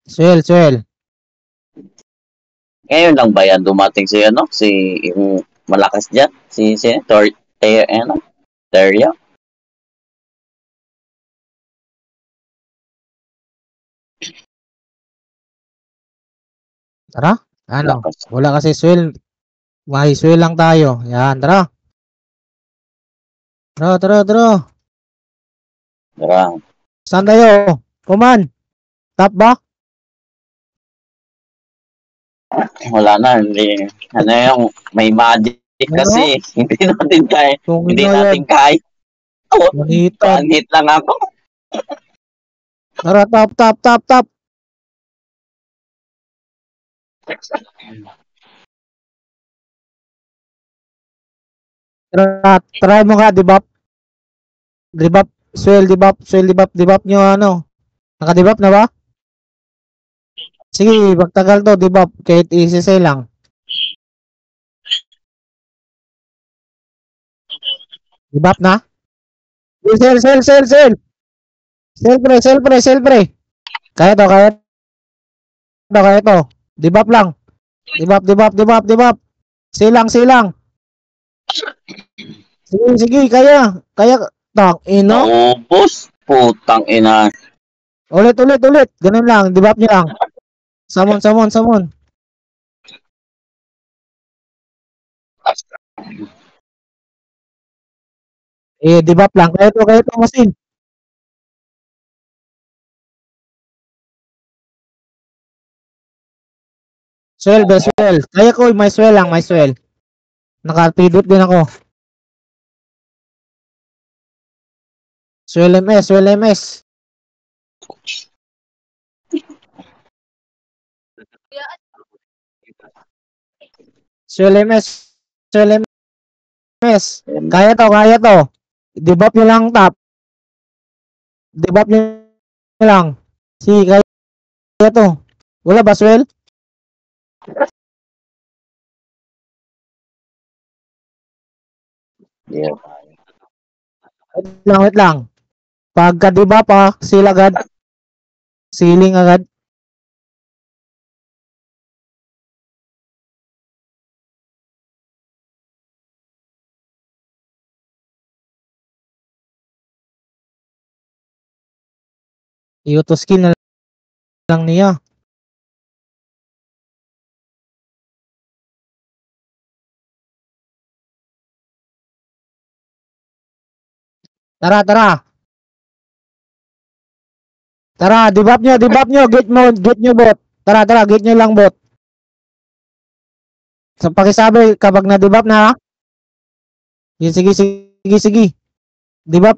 Swell. Ngayon lang ba yan dumating si ano? Si yung malakas dyan? Si ano? Teria? Tara. Ano? Lakas. Wala kasi swell. May swell lang tayo. Yan, tara. Tara. Tara. Saan tayo? Kuman. Top ba? Wala na. Hindi. Ano yung may magic kasi. Hindi natin kaya. Kung Hindi ina natin yan. kaya. Oh, Manitan. hit lang ako. Tara, top. Tara, try mo nga, debop. Debop. Swell, debop nyo ano. Naka-debop na ba? Sige, magtagal to, debop. Kahit i-say lang. Debop na? Sell. Sell pre. Kaya to. Debop lang. Debop. Silang. Sige, kaya. Tang, ino. Naubos. Putang ina. Ulit. Ganun lang, debop nyo lang. Samon. Debop lang. Kaya to, masin. Swell. Kaya ko, may swell. Nakapidot din ako. Swell MS. Swell MS. Kaya to. Debop nyo lang, top. Debop nyo lang. Sige, kaya to. Wala ba, swell? Yeah. Wait lang. Pagka debop seal agad. Sealing agad. I-auto skill na lang niya. Tara. Debop nyo. Get nyo bot. Tara, get nyo lang bot. Sa pakisabi, kapag na-debop na, sige. Debop.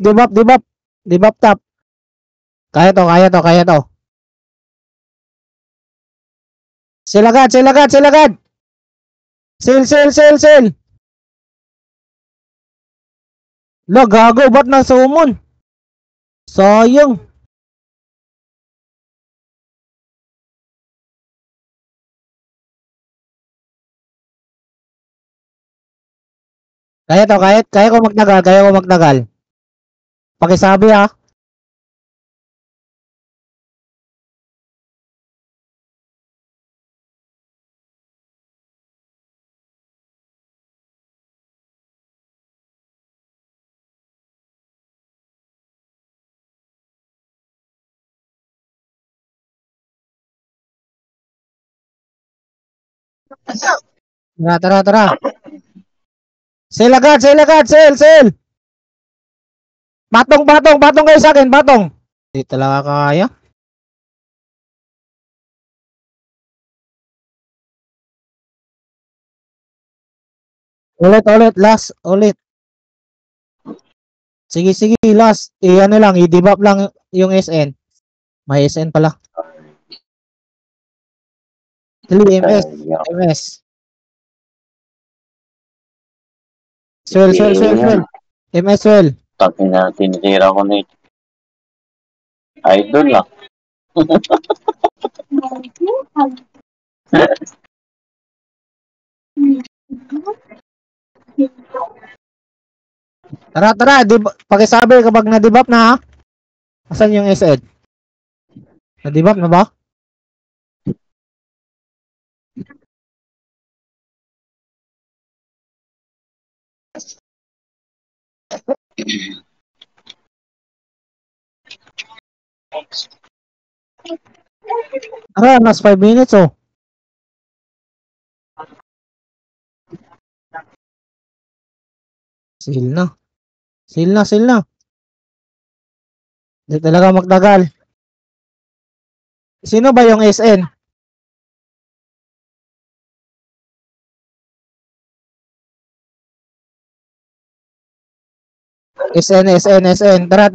Debop top. Kaya to. Silagad. Sell. Lo, gago, ba't na sumon? Sayang. Kaya ko magtagal. Pakisabi ha. Tara. Sell agad. Sell. Batong kayo sa akin, batong. Hindi talaga kaya. Ulit, last, ulit. Sige, last. Ano lang, i-debop lang yung SN. May SN pala. 3 MS. Swell. MS swell. Takin na tinitira ko na idol lang. Tara. Pakisabi kapag na-debop na ha. Asan yung SN? Na-debop na ba? Tara, mas 5 minutes oh. Sil na. Sil na, sil na. Hindi talaga magtagal. Sino ba yung SN? SN. Tara,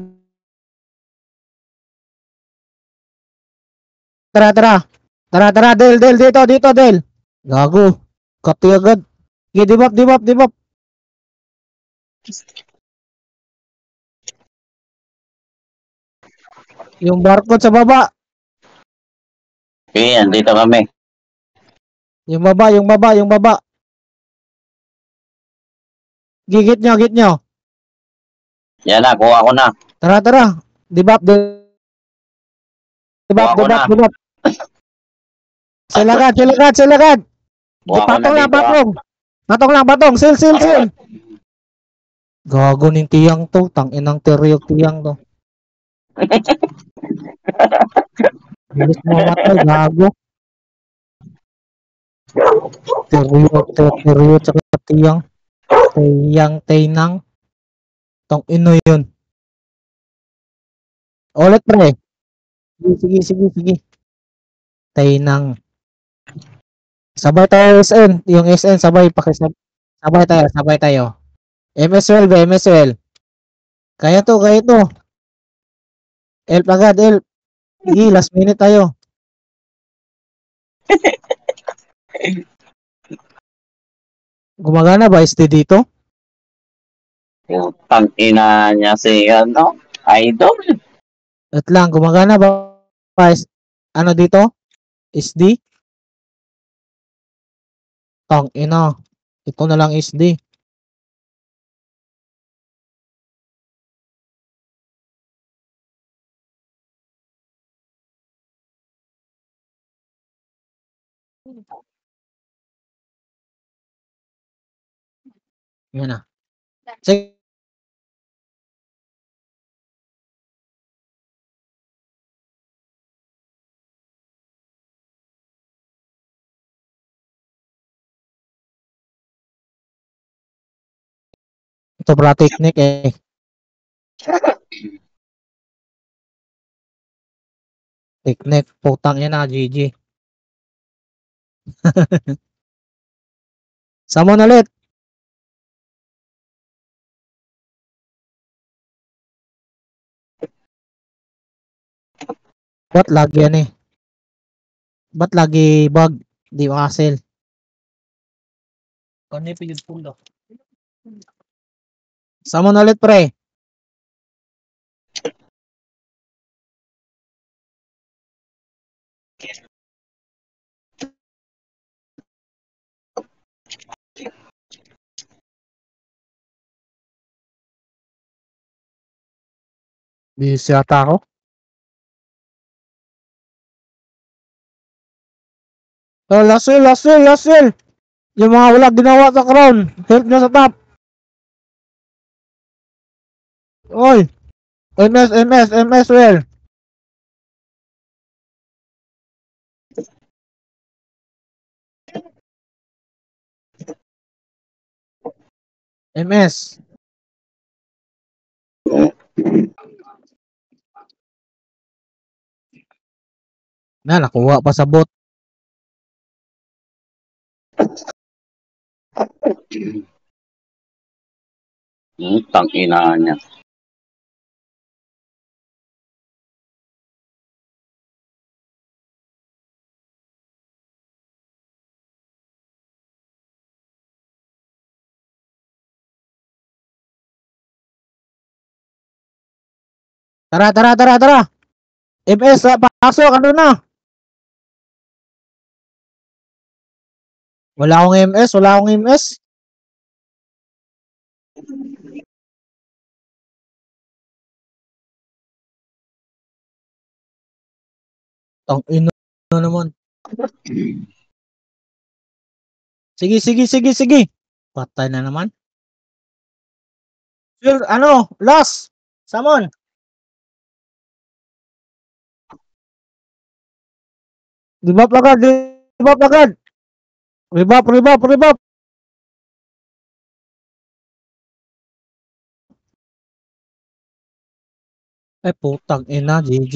tara. Del, dito, Del. Gago. Kati agad. Sige, dibap. Yung barcode sa baba. Okay, andito kami. Yung baba. Gigit nyo. Yan na, kuha ko na. Tara. Dibap. Kuha ko na. Silagad. Kuha ko na dito. Patong lang. Sil. Gago ning tiyang to. Tanginang teryok tiyang to. Bilis mo matay. Gago. Teryok tsaka tiyang. Taynang. Tong ino yun. Ulit pre. Sige. Taynang. Sabay tayo SN. Yung SN sabay sabay tayo. MSL. Kaya to. Help agad. Sige, last minute tayo. Gumagana ba SD dito? Putang ina niya si idol. At lang, gumagana ba? Ano dito? SD? Tang ina. Ito na lang SD. Yan na. Sige. Ito pala technique eh. Technique. Putang yan na, GG. Samon ulit. Ba't lagi yan eh? Ba't lagi bug? Di makasil. Kani pa yung pulo. Samon ulit pre. Busy ata ako. Oh, last will. Yung mga wala ginawa sa crown. Help na sa top. Oy. MS well. MS. Na, nakuha pa sa bot. Tang ina niya. Tara. MS, pasok, ano na? Wala akong MS. Tang ino naman. Sige. Patay na naman. Sir, ano? Last. Samon. Rebap agad. Rebap agad. Rebap, rebap, rebap. Eh, putang ina, GG.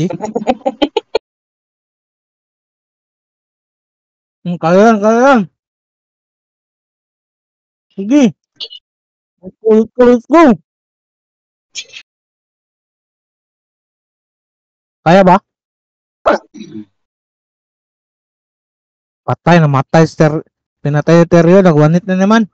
Kaya yan, kaya yan. Sige. Let's go, let's go. Kaya ba? Patay, namatay, sir. Pinatay yung Teryo, nagwanit na naman.